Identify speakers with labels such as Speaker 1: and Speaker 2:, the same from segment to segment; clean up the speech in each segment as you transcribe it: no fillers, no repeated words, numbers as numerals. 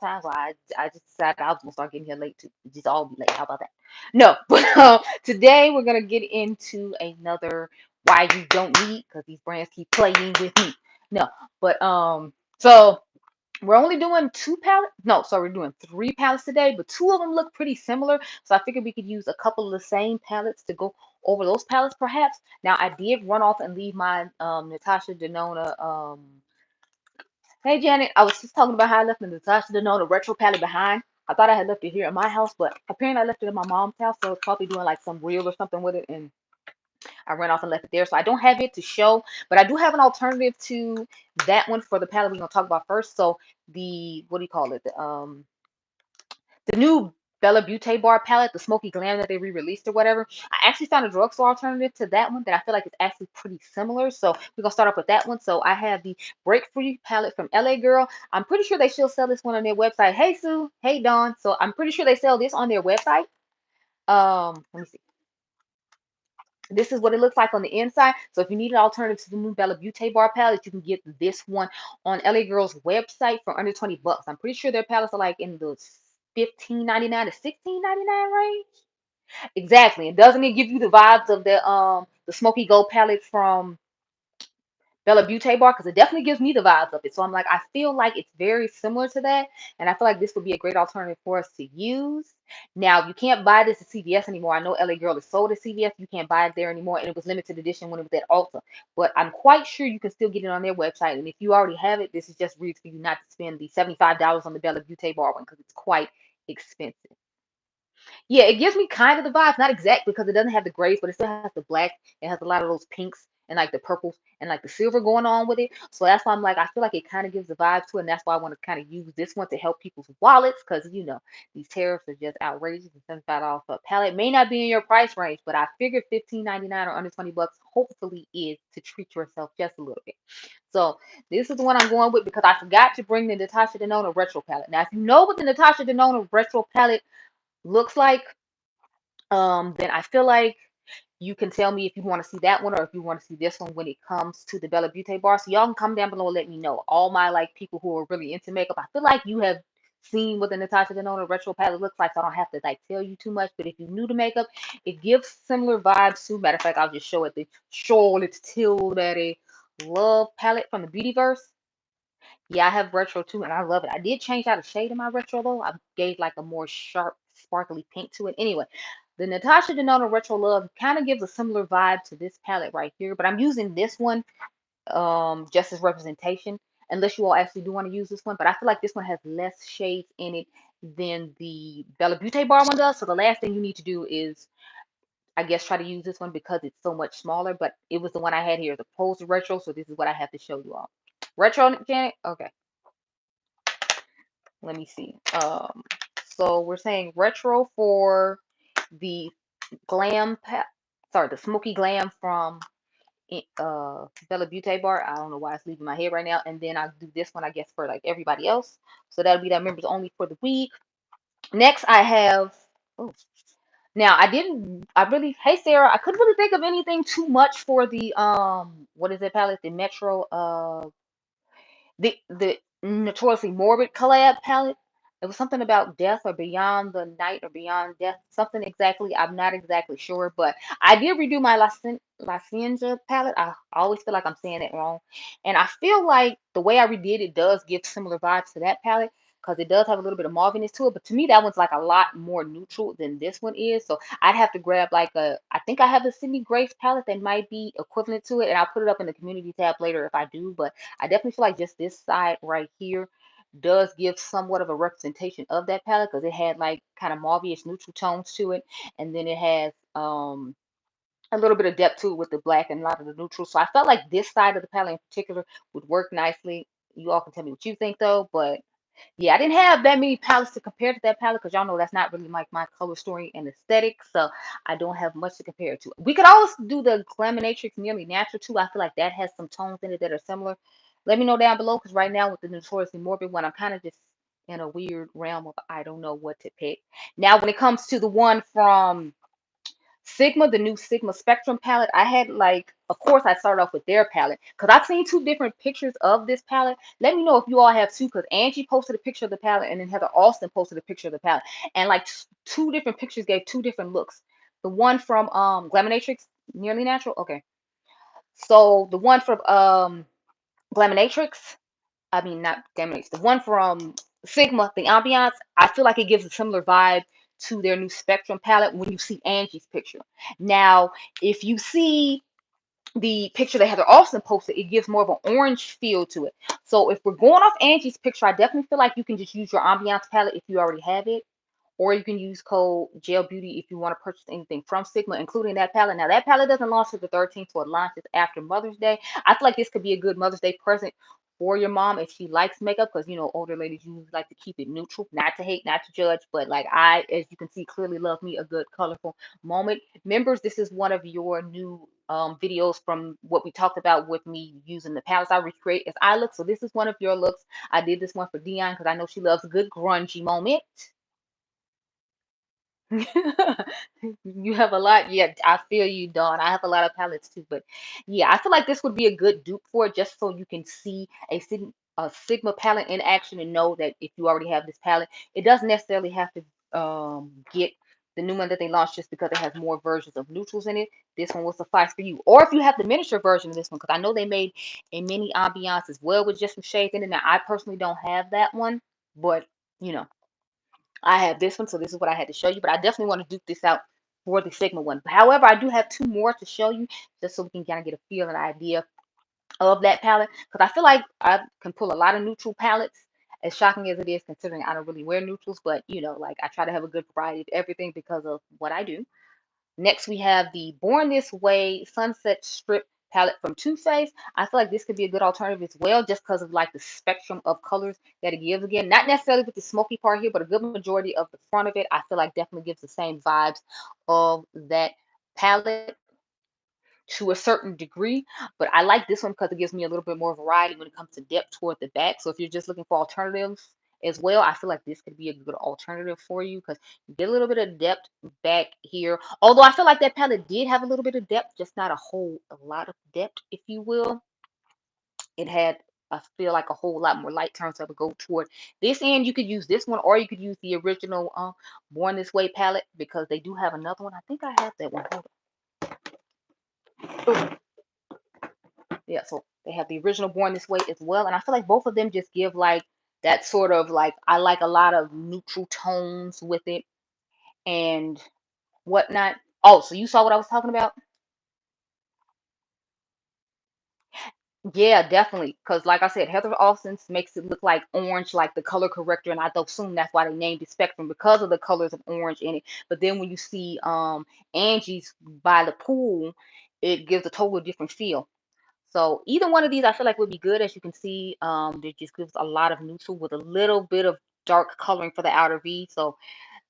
Speaker 1: time, so I just decided I was gonna start getting here late too. Just all be late. How about that? No, but today we're gonna get into another why you don't need, because these brands keep playing with me. No, but so we're only doing two palettes. No, sorry, we're doing three palettes today, but two of them look pretty similar. So I figured we could use a couple of the same palettes to go over those palettes, perhaps. Now I did run off and leave my Natasha Denona. Hey Janet, I was just talking about how I left the Natasha Denona retro palette behind. I thought I had left it here at my house, but apparently I left it at my mom's house. So it's probably doing like some reel or something with it, and I ran off and left it there. So I don't have it to show, but I do have an alternative to that one for the palette we're gonna talk about first. So the, what do you call it? The new Bella Beauty bar palette, the Smoky Glam that they re-released or whatever. I actually found a drugstore alternative to that one that I feel like is actually pretty similar. So we're gonna start off with that one. So I have the Break Free palette from LA Girl. I'm pretty sure they still sell this one on their website. Hey Sue, hey Dawn. So I'm pretty sure they sell this on their website. Let me see. This is what it looks like on the inside. So if you need an alternative to the new Bella Beauty bar palette, you can get this one on LA Girl's website for under 20 bucks. I'm pretty sure their palettes are like in the 15.99 to 16.99 range. Exactly. And doesn't it give you the vibes of the Smoky Gold palette from Bella Beauty bar? Because it definitely gives me the vibes of it. So I'm like, I feel like it's very similar to that. And I feel like this would be a great alternative for us to use. Now, you can't buy this at CVS anymore. I know LA Girl is sold at CVS. You can't buy it there anymore. And it was limited edition when it was at Ulta. But I'm quite sure you can still get it on their website. And if you already have it, this is just reason for you not to spend the $75 on the Bella Beauty bar one, because it's quite expensive. Yeah, it gives me kind of the vibes, not exact because it doesn't have the grays, but it still has the black. It has a lot of those pinks and like the purples and like the silver going on with it. So that's why I'm like, I feel like it kind of gives the vibe to it. And that's why I want to kind of use this one to help people's wallets, because these tariffs are just outrageous. And $75 for a palette may not be in your price range, but I figured 15.99 or under 20 bucks hopefully is to treat yourself just a little bit. So this is the one I'm going with because I forgot to bring the Natasha Denona retro palette. Now, if you know what the Natasha Denona retro palette looks like, then I feel like you can tell me if you want to see that one or if you want to see this one when it comes to the Bella Beauty bar. So y'all can come down below and let me know. All my like people who are really into makeup, I feel like you have seen what the Natasha Denona retro palette looks like, so I don't have to like tell you too much. But if you're new to makeup, it gives similar vibes to. Matter of fact, I'll just show it. The Charlotte Tilbury Love palette from the Beautyverse. Yeah, I have retro too, and I love it. I did change out a shade in my retro though. I gave like a more sharp, sparkly pink to it. Anyway, the Natasha Denona Retro Love kind of gives a similar vibe to this palette right here, but I'm using this one just as representation, unless you all actually do want to use this one. But I feel like this one has less shades in it than the Bella Beauty bar one does. So the last thing you need to do is, I guess, try to use this one because it's so much smaller. But it was the one I had here as opposed to retro, so this is what I have to show you all. Retro, Janet? Okay. Let me see. So we're saying retro for the the Smoky Glam from Bella Beauty bar. I don't know why it's leaving my head right now. And then I'll do this one, I guess, for like everybody else. So that'll be that members only for the week. Next, I have. Oh, now hey Sarah, I couldn't really think of anything too much for the what is it palette? The Metro the Notoriously Morbid collab palette. It was something about death or beyond the night or beyond death, something exactly. I'm not exactly sure, but I did redo my La Cienza palette. I always feel like I'm saying it wrong, and I feel like the way I redid it does give similar vibes to that palette because it does have a little bit of mauviness to it. But to me, that one's like a lot more neutral than this one is. So I'd have to grab like I think I have a Sydney Grace palette that might be equivalent to it, and I'll put it up in the community tab later if I do. But I definitely feel like just this side right here does give somewhat of a representation of that palette because it had like kind of mauve-ish neutral tones to it, and then it has a little bit of depth to it with the black and a lot of the neutral. So I felt like this side of the palette in particular would work nicely. You all can tell me what you think though, but yeah, I didn't have that many palettes to compare to that palette because y'all know that's not really like my color story and aesthetic, so I don't have much to compare it to. We could always do the Glaminatrix Nearly Natural too. I feel like that has some tones in it that are similar. Let me know down below because right now with the Notoriously Morbid one, I'm kind of just in a weird realm of I don't know what to pick. Now, when it comes to the one from Sigma, the new Sigma Spectrum palette. I had like, of course, I started off with their palette because I've seen two different pictures of this palette. Let me know if you all have two, because Angie posted a picture of the palette and then Heather Austin posted a picture of the palette, and like two different pictures gave two different looks. The one from Glaminatrix, Nearly Natural. Okay, so the one from Glaminatrix, I mean, not Glaminatrix, the one from Sigma, the Ambiance, I feel like it gives a similar vibe to their new Spectrum palette when you see Angie's picture. Now, if you see the picture that Heather Austin posted, it gives more of an orange feel to it. So if we're going off Angie's picture, I definitely feel like you can just use your Ambiance palette if you already have it. Or you can use code Gelbeauty if you want to purchase anything from Sigma, including that palette. Now, that palette doesn't launch until the 13th, so it launches after Mother's Day. I feel like this could be a good Mother's Day present for your mom if she likes makeup, because, you know, older ladies usually like to keep it neutral, not to hate, not to judge. But, like, I, as you can see, clearly love me a good, colorful moment. Members, this is one of your new videos from what we talked about with me using the palettes I recreate as eye looks. So this is one of your looks. I did this one for Dion because I know she loves a good grungy moment. You have a lot. Yeah, I feel you, Dawn. I have a lot of palettes too, but yeah, I feel like this would be a good dupe for it, just so you can see a Sigma palette in action and know that if you already have this palette, it doesn't necessarily have to get the new one that they launched just because it has more versions of neutrals in it. This one will suffice for you. Or if you have the miniature version of this one, because I know they made a mini ambiance as well with just some shades in it. Now, I personally don't have that one, but you know. I have this one, so this is what I had to show you. But I definitely want to dupe this out for the Sigma one. However, I do have two more to show you, just so we can kind of get a feel and idea of that palette. Because I feel like I can pull a lot of neutral palettes, as shocking as it is, considering I don't really wear neutrals. But, you know, like I try to have a good variety of everything because of what I do. Next, we have the Born This Way Sunset Strip palette from Too Faced. I feel like this could be a good alternative as well, just because of like the spectrum of colors that it gives. Again, not necessarily with the smoky part here, but a good majority of the front of it, I feel like definitely gives the same vibes of that palette to a certain degree. But I like this one because it gives me a little bit more variety when it comes to depth toward the back. So if you're just looking for alternatives as well, I feel like this could be a good alternative for you, because you get a little bit of depth back here. Although I feel like that palette did have a little bit of depth, just not a lot of depth, if you will. It had, I feel like, a whole lot more light turns, so I would go toward this end. You could use this one, or you could use the original Born This Way palette, because they do have another one. I think I have that one. Hold on. Yeah, so they have the original Born This Way as well. And I feel like both of them just give like that sort of like, I like a lot of neutral tones with it and whatnot. Oh, so you saw what I was talking about? Yeah, definitely. Because like I said, Heather Austin's makes it look like orange, like the color corrector, and I assume that's why they named it Spectrum, because of the colors of orange in it. But then when you see Angie's by the pool, it gives a totally different feel. So either one of these I feel like would be good. As you can see, it just gives a lot of neutral with a little bit of dark coloring for the outer V. So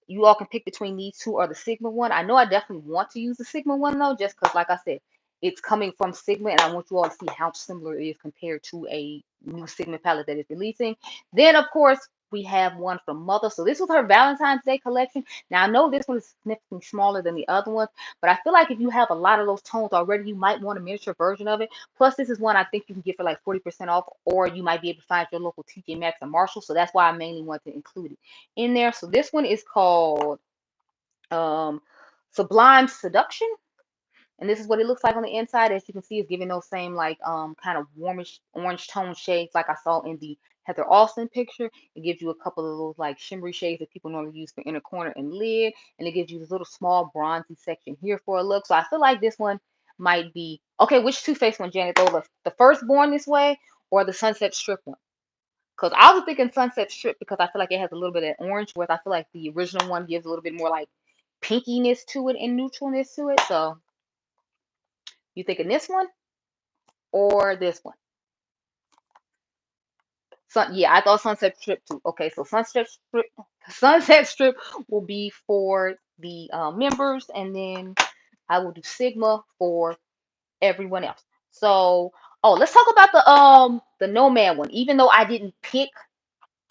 Speaker 1: you all can pick between these two or the Sigma one. I know I definitely want to use the Sigma one though, just because, like I said, it's coming from Sigma, and I want you all to see how similar it is compared to a new Sigma palette that is releasing. Then, of course, we have one from Mother. So this was her Valentine's Day collection. Now, I know this one is significantly smaller than the other ones, but I feel like if you have a lot of those tones already, you might want a miniature version of it. Plus, this is one I think you can get for like 40% off, or you might be able to find your local TJ Maxx or Marshall. So that's why I mainly want to include it in there. So this one is called um, Sublime Seduction. And this is what it looks like on the inside. As you can see, it's giving those same like kind of warmish orange tone shades like I saw in the Heather Austin picture. It gives you a couple of those like shimmery shades that people normally use for inner corner and lid. And it gives you this little small bronzy section here for a look. So I feel like this one might be okay. Which Too Faced one, Janet? Though the first Born This Way or the Sunset Strip one? Because I was thinking Sunset Strip, because I feel like it has a little bit of orange, whereas I feel like the original one gives a little bit more like pinkiness to it and neutralness to it. So you thinking this one or this one? Yeah, I thought Sunset Strip too. Okay, so Sunset Strip will be for the members, and then I will do Sigma for everyone else. So, oh, let's talk about the Nomad one. Even though I didn't pick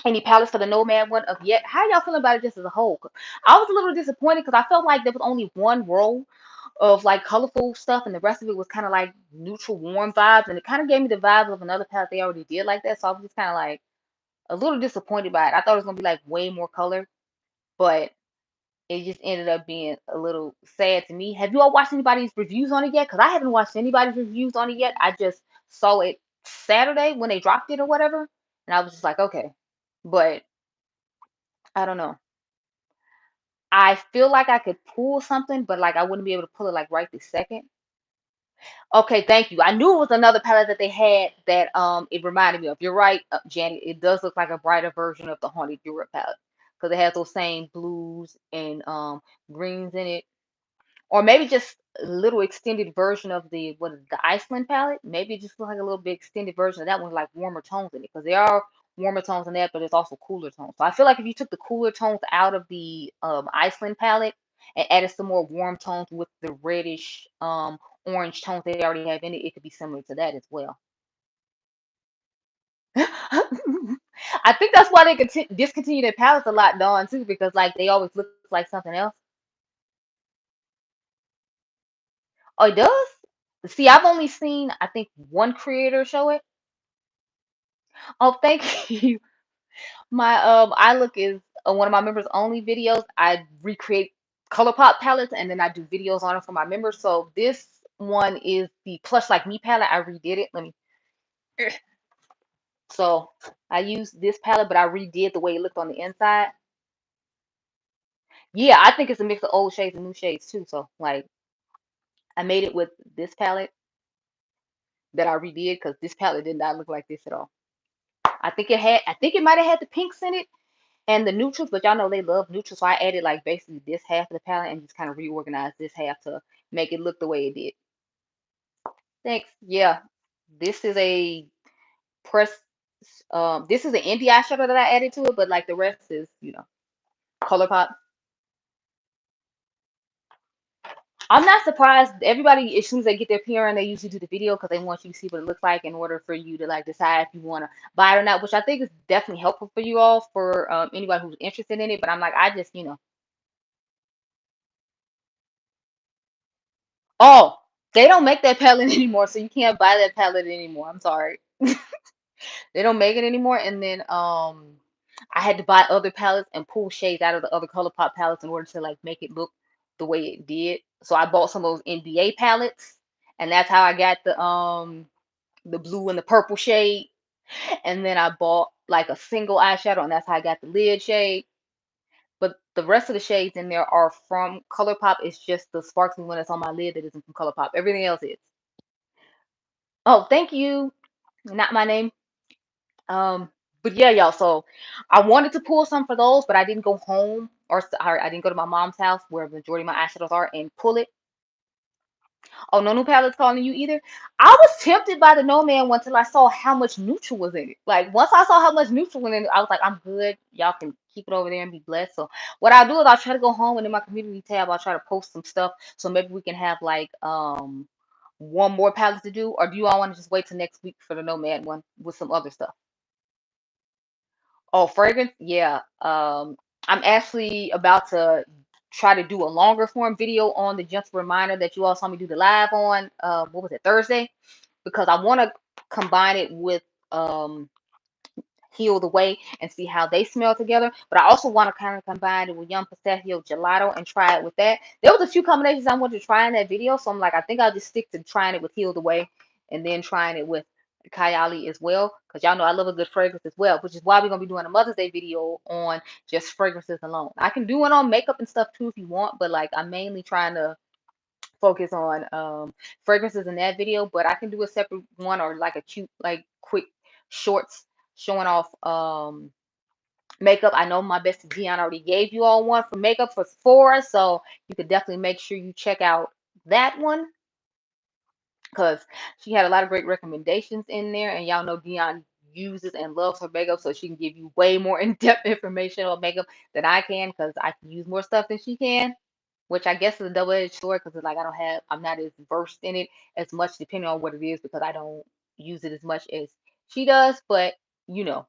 Speaker 1: any palettes for the Nomad one of yet, how y'all feeling about it just as a whole? I was a little disappointed because I felt like there was only one row of like colorful stuff, and the rest of it was kind of like neutral, warm vibes, and it kind of gave me the vibes of another palette they already did like that. So I was just kind of like a little disappointed by it. I thought it was gonna be like way more color, but it just ended up being a little sad to me. Have you all watched anybody's reviews on it yet? Because I haven't watched anybody's reviews on it yet. I just saw it Saturday when they dropped it or whatever, and I was just like, okay, but I don't know. I feel like I could pull something, but like I wouldn't be able to pull it like right this second. Okay, thank you. I knew it was another palette that they had that it reminded me of. You're right, Janet. It does look like a brighter version of the Haunted Europe palette because it has those same blues and greens in it, or maybe just a little extended version of the what is it, the Iceland palette. Maybe it just looks like a little bit extended version of that one, like warmer tones in it, because there are warmer tones in that, but it's also cooler tones. So I feel like if you took the cooler tones out of the Iceland palette and added some more warm tones with the reddish orange tones they already have in it, it could be similar to that as well. I think that's why they discontinue their palettes a lot, Dawn, too, because like they always look like something else. Oh, it does? See, I've only seen, I think, one creator show it. Oh, thank you. My I look is one of my members only videos. I recreate ColourPop palettes and then I do videos on it for my members. So this one is the Plush Like Me palette. I redid it. Let me. So I used this palette, but I redid the way it looked on the inside. Yeah, I think it's a mix of old shades and new shades too. So like I made it with this palette that I redid because this palette did not look like this at all. I think it might have had the pinks in it and the neutrals, but y'all know they love neutrals, so I added like basically this half of the palette and just kind of reorganized this half to make it look the way it did. Thanks. Yeah, this is a press. This is an indie eyeshadow that I added to it, but like the rest is, ColourPop. I'm not surprised. Everybody, as soon as they get their PR, and they usually do the video because they want you to see what it looks like in order for you to like decide if you want to buy it or not, which I think is definitely helpful for you all, for anybody who's interested in it. But I'm like, I just, oh, they don't make that palette anymore, so you can't buy that palette anymore. I'm sorry. They don't make it anymore. And then I had to buy other palettes and pull shades out of the other ColourPop palettes in order to like make it look the way it did. So I bought some of those NBA palettes, and that's how I got the blue and the purple shade. And then I bought like a single eyeshadow, and that's how I got the lid shade. But the rest of the shades in there are from ColourPop. It's just the sparkly one that's on my lid that isn't from ColourPop. Everything else is. Oh, thank you. Not my name. Um, but yeah, y'all. So I wanted to pull some for those, but I didn't go home, or I didn't go to my mom's house where the majority of my eyeshadows are and pull it. Oh, no new palettes calling you either. I was tempted by the No Man one till I saw how much neutral was in it. Like once I saw how much neutral was in it, I was like, I'm good. Y'all can keep it over there and be blessed. So what I'll do is I'll try to go home and in my community tab I'll try to post some stuff. So maybe we can have like one more palette to do, or do you all want to just wait till next week for the Nomad one with some other stuff? Oh, fragrance? Yeah. I'm actually about to try to do a longer form video on the gentle reminder that you all saw me do the live on what was it, Thursday? Because I want to combine it with um Heal the Way and see how they smell together. But I also want to kind of combine it with Young Pistachio Gelato and try it with that. There was a few combinations I wanted to try in that video, so I'm like, I think I'll just stick to trying it with Heal the Way and then trying it with Kayali as well, because y'all know I love a good fragrance as well, which is why we're gonna be doing a Mother's Day video on just fragrances alone. I can do one on makeup and stuff too if you want, but like I'm mainly trying to focus on fragrances in that video, but I can do a separate one or like a cute like quick shorts showing off makeup. I know my bestie Dion already gave you all one for makeup for Sephora, so you could definitely make sure you check out that one because she had a lot of great recommendations in there, and y'all know Dion uses and loves her makeup, so she can give you way more in-depth information on makeup than I can because I can use more stuff than she can, which I guess is a double-edged sword because it's like I'm not as versed in it as much depending on what it is because I don't use it as much as she does, but you know.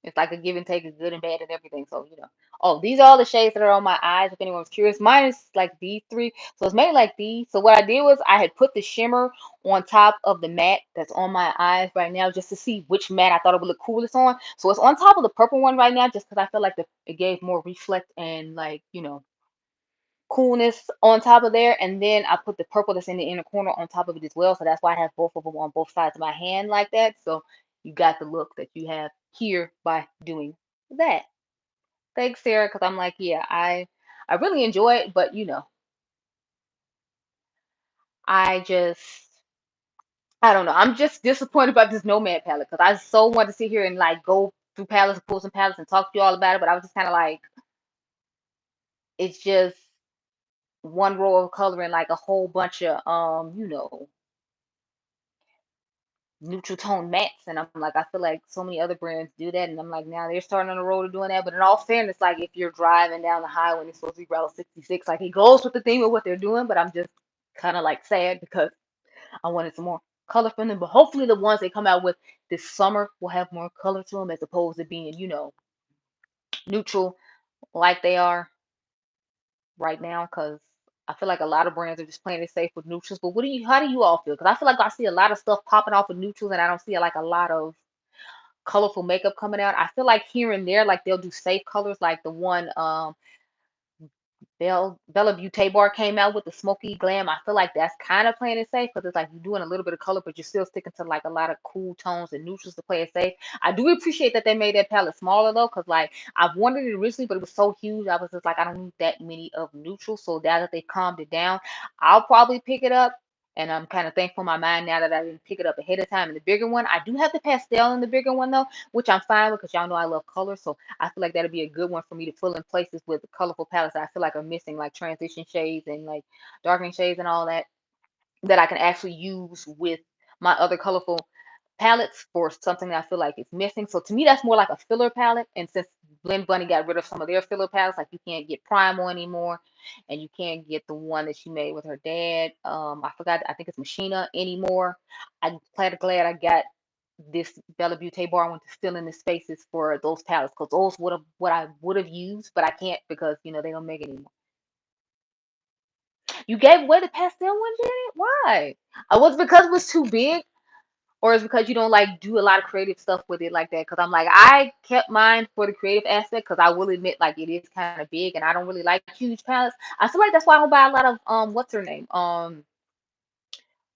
Speaker 1: It's like a give and take, a good and bad and everything. So, you know. Oh, these are all the shades that are on my eyes, if anyone's curious. Mine is like these three. So it's made like these. So what I did was I had put the shimmer on top of the matte that's on my eyes right now just to see which matte I thought it would look coolest on. So it's on top of the purple one right now just because I feel like it gave more reflect and like, you know, coolness on top of there. And then I put the purple that's in the inner corner on top of it as well. So that's why I have both of them on both sides of my hand like that. So you got the look that you have here by doing that. Thanks, Sarah, because I'm like, yeah, I really enjoy it, but you know, I just I don't know. I'm just disappointed about this Nomad palette because I so wanted to sit here and like go through palettes and pull some palettes and talk to you all about it, but I was just kind of like, it's just one row of color and like a whole bunch of you know, neutral tone mattes, and I'm like, I feel like so many other brands do that, and I'm like, now they're starting on the road of doing that. But in all fairness, like if you're driving down the highway and it's supposed to be Route 66, like it goes with the theme of what they're doing, but I'm just kind of like sad because I wanted some more color from them. But hopefully the ones they come out with this summer will have more color to them as opposed to being, you know, neutral like they are right now, because I feel like a lot of brands are just playing it safe with neutrals. But how do you all feel? Because I feel like I see a lot of stuff popping off with neutrals, and I don't see like a lot of colorful makeup coming out. I feel like here and there, like they'll do safe colors, like the one Bella Beauty bar came out with the smoky glam. I feel like that's kind of playing it safe because it's like you're doing a little bit of color, but you're still sticking to like a lot of cool tones and neutrals to play it safe. I do appreciate that they made that palette smaller though, because like I've wanted it originally, but it was so huge. I was just like, I don't need that many of neutrals. So now that they calmed it down, I'll probably pick it up. And I'm kind of thankful in my mind now that I didn't pick it up ahead of time in the bigger one. I do have the pastel in the bigger one though, which I'm fine with because y'all know I love color. So I feel like that'll be a good one for me to fill in places with the colorful palettes that I feel like are missing, like transition shades and like darkening shades and all that, that I can actually use with my other colorful palettes for something that I feel like is missing. So to me, that's more like a filler palette. And since Blend Bunny got rid of some of their filler palettes, like you can't get Primal anymore, and you can't get the one that she made with her dad. I forgot. I think it's Machina anymore. I'm glad I got this Bella Beauty bar. I want to fill in the spaces for those palettes because those would have what I would have used, but I can't because you know they don't make it anymore. You gave away the pastel one, Janet? Why? Was it because it was too big, or is it because you don't like do a lot of creative stuff with it like that? Because I'm like, I kept mine for the creative aspect because I will admit like it is kind of big and I don't really like huge palettes. I feel like that's why I don't buy a lot of what's her name?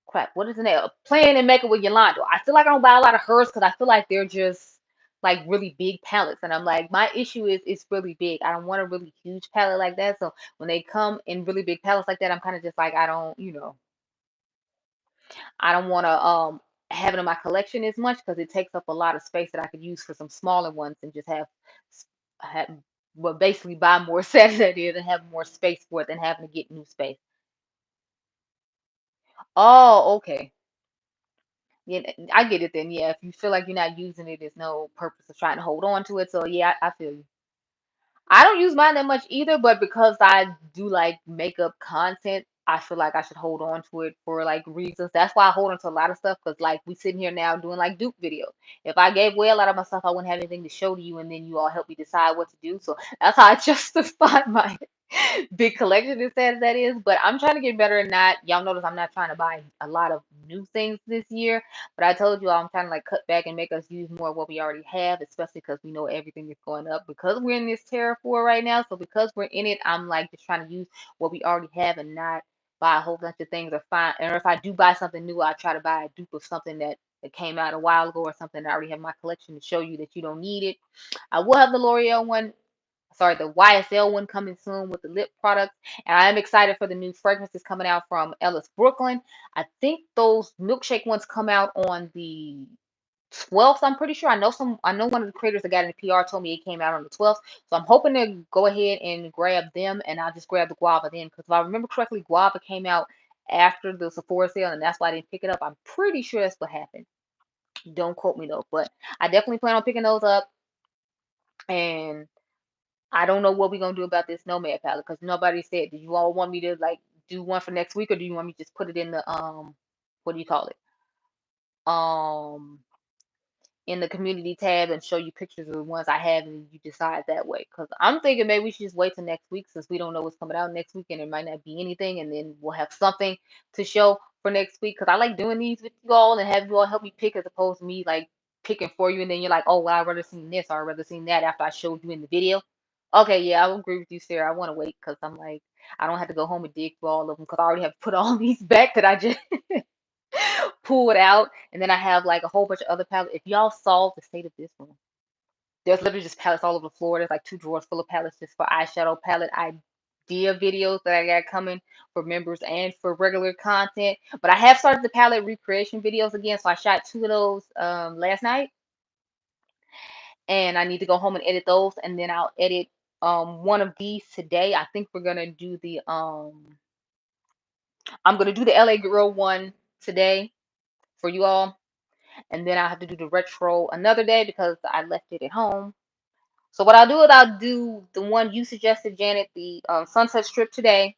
Speaker 1: Crap, what is the name? Playing and Making with Yolanda. I feel like I don't buy a lot of hers because I feel like they're just like really big palettes, and I'm like, my issue is it's really big. I don't want a really huge palette like that. So when they come in really big palettes like that, I'm kind of just like, I don't, you know, I don't want to have it in my collection as much because it takes up a lot of space that I could use for some smaller ones and just have well basically buy more sets that is and have more space for it than having to get new space. Oh, okay. Yeah, I get it then. Yeah, if you feel like you're not using it, there's no purpose of trying to hold on to it. So yeah, I feel you. I don't use mine that much either, but because I do like makeup content, I feel like I should hold on to it for like reasons. That's why I hold on to a lot of stuff because like we sitting here now doing like dupe videos. If I gave away a lot of my stuff, I wouldn't have anything to show to you, and then you all help me decide what to do. So that's how I justify my big collection as sad as that is. But I'm trying to get better at not. Y'all notice I'm not trying to buy a lot of new things this year. But I told you I'm trying to like cut back and make us use more of what we already have, especially because we know everything is going up because we're in this terror war right now. So because we're in it, I'm like just trying to use what we already have and not buy a whole bunch of things or find. And if I do buy something new, I try to buy a dupe of something that came out a while ago or something that I already have in my collection to show you that you don't need it. I will have the L'Oreal one, sorry, the YSL one coming soon with the lip products. And I am excited for the new fragrances coming out from Ellis Brooklyn. I think those milkshake ones come out on the 12th, I'm pretty sure. I know one of the creators that got in the PR told me it came out on the 12th. So I'm hoping to go ahead and grab them, and I'll just grab the guava then. Because if I remember correctly, guava came out after the Sephora sale, and that's why I didn't pick it up. I'm pretty sure that's what happened. Don't quote me though, but I definitely plan on picking those up. And I don't know what we're gonna do about this Nomad palette because nobody said. Do you all want me to like do one for next week, or do you want me to just put it in the what do you call it? Um, in the community tab and show you pictures of the ones I have, and you decide that way. Because I'm thinking maybe we should just wait till next week, since we don't know what's coming out next week and there might not be anything, and then we'll have something to show for next week. Because I like doing these with you all and have you all help me pick, as opposed to me like picking for you and then you're like, oh well, I'd rather seen this or I'd rather seen that after I showed you in the video. Okay, yeah, I will agree with you, Sarah. I want to wait because I'm like, I don't have to go home and dig through all of them because I already have put all these back that I just pulled out, and then I have like a whole bunch of other palettes. If y'all saw the state of this room, there's literally just palettes all over the floor. There's like 2 drawers full of palettes just for eyeshadow palette idea videos that I got coming for members and for regular content. But I have started the palette recreation videos again, so I shot 2 of those last night, and I need to go home and edit those, and then I'll edit one of these today. I think we're gonna do the I'm gonna do the LA Girl one today for you all, and then I'll have to do the retro another day because I left it at home. So what I'll do is I'll do the one you suggested, Janet, the sunset strip today,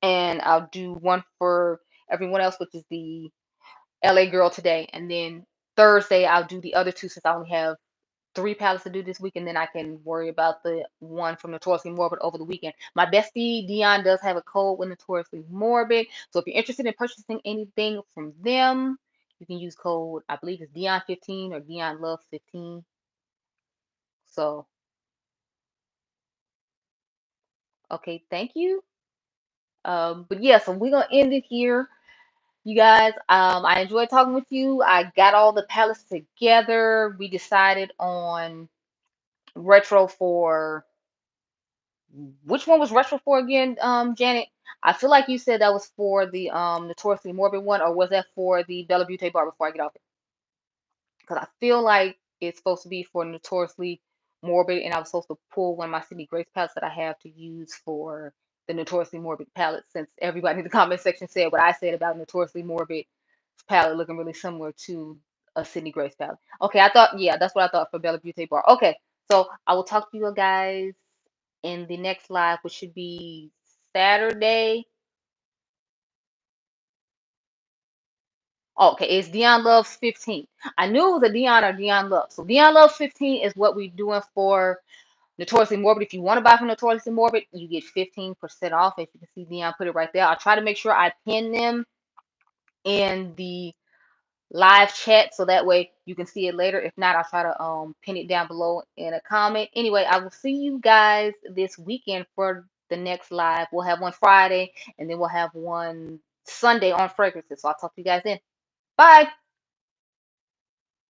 Speaker 1: and I'll do one for everyone else, which is the LA Girl today, and then Thursday I'll do the other two since I only have 3 palettes to do this week, and then I can worry about the one from Notoriously Morbid over the weekend. My bestie Dion does have a code with Notoriously Morbid, so if you're interested in purchasing anything from them, you can use code, I believe it's Dion15 or Dionluvs15. So, okay, thank you. But yeah, so we're gonna end it here, you guys. I enjoyed talking with you. I got all the palettes together. We decided on retro for which one was retro for again, Janet? I feel like you said that was for the Notoriously Morbid one, or was that for the Bella Beaute bar before I get off it? Because I feel like it's supposed to be for Notoriously Morbid, and I was supposed to pull one of my Sydney Grace palettes that I have to use for the Notoriously Morbid palette, since everybody in the comment section said what I said about Notoriously Morbid palette looking really similar to a Sydney Grace palette. Okay, I thought, yeah, that's what I thought for Bella Beauty bar. Okay, so I will talk to you guys in the next live, which should be Saturday. Okay, it's Dion Loves 15. I knew it was a Dion or Dion Love. So Dion Loves 15 is what we're doing for Notoriously Morbid. If you want to buy from Notoriously Morbid, you get 15% off. As you can see, Dion put it right there. I'll try to make sure I pin them in the live chat so that way you can see it later. If not, I'll try to pin it down below in a comment. Anyway, I will see you guys this weekend for the next live. We'll have one Friday, and then we'll have one Sunday on fragrances. So I'll talk to you guys then. Bye.